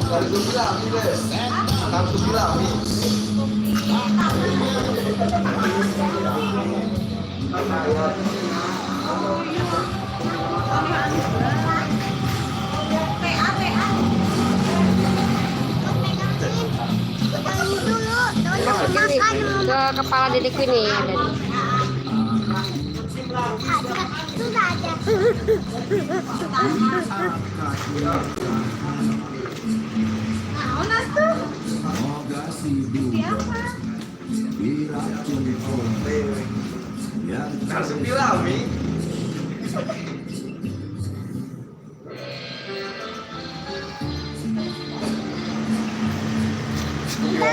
Kartu Piramid deh. Kartu Piramid. Masukin ke kepala Dedek ini ya, Den. Kartu Piramid.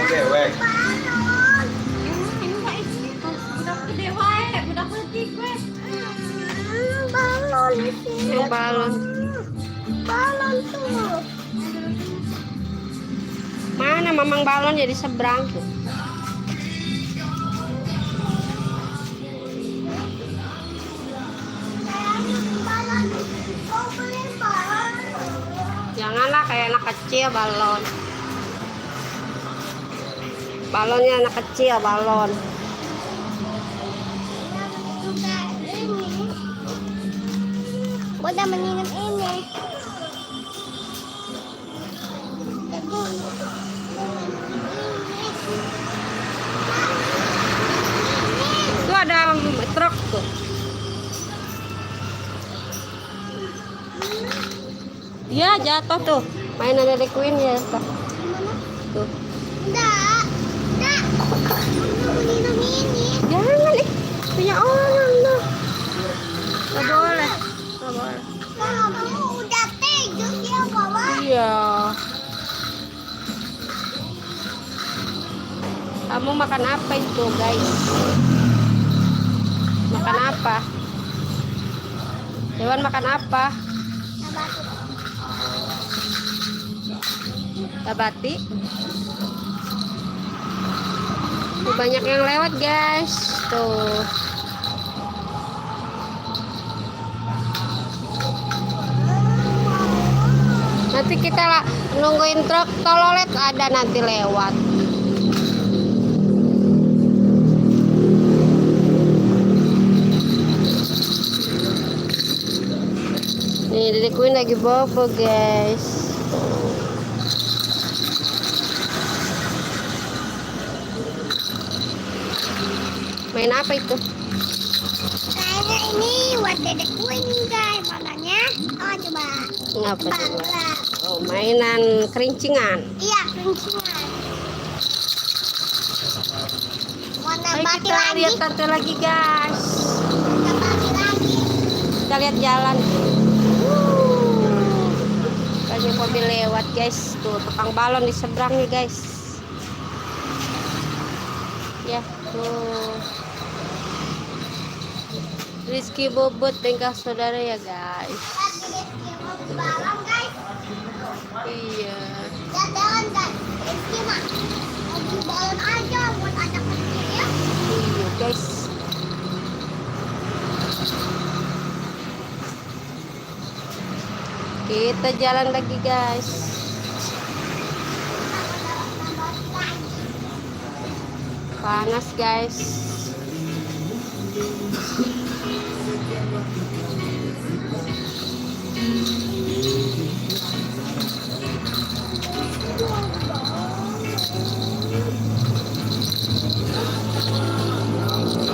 Dewek. Balon. Balon tuh. Mana mamang balon jadi seberang tuh. Balon. Oh, beli balon. Janganlah kayak anak kecil balon. Balonnya anak kecil balon. Juga ini. Udah mengingat ini. Itu ada truk tuh. Iya jatuh tuh. Mainan Dedek Queen ya tuh. Tuh. Enggak. Enggak. Minum ini. Jangan punya orang tuh. Gak boleh. Gak boleh. Kamu udah pegang ya bawa. Iya. Kamu makan apa itu, guys? Makan apa? Dewan makan apa? Nabati. Banyak yang lewat, guys. Tuh. Nanti kita lah nungguin truk tololet ada nanti lewat. Nih Dedek Queen lagi bobo, guys. Main apa itu? Kayaknya ini buat Dedek Queen guys. Warnanya. Oh coba. Ngapa coba? Bangla. Oh, mainan kerincingan. Iya, kelincingan. Warna Ayo bati kita lagi. lihat tante lagi, guys. Warna bati lagi. Kita lihat jalan. Banyak mobil lewat, guys. Tuh tukang balon di seberang nih, guys. Ya, tuh. Rizky Bobot bengkel saudara ya, guys. Balon guys. Iya. Jalan guys. Rizky mah. Mau balon aja buat anak kecil ya. Iya, guys. Kita jalan lagi, guys. Panas, guys.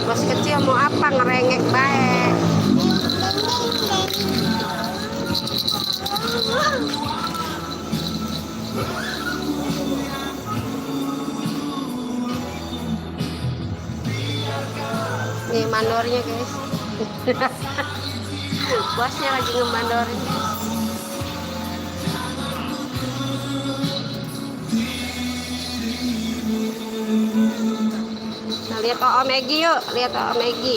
Bos kecil mau apa, ngerengek baik. Nih mandornya, guys. Bosnya lagi ngemandorin. Nah, lihat Om Egi yuk, lihat Om Egi.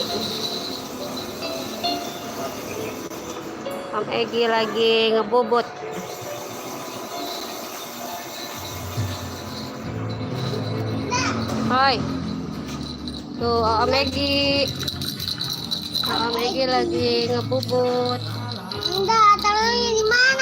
Om Egi lagi ngebobot. Hai. Tuh Om Egi. Om Egi lagi ngebobot. Enggak, taruhnya di mana?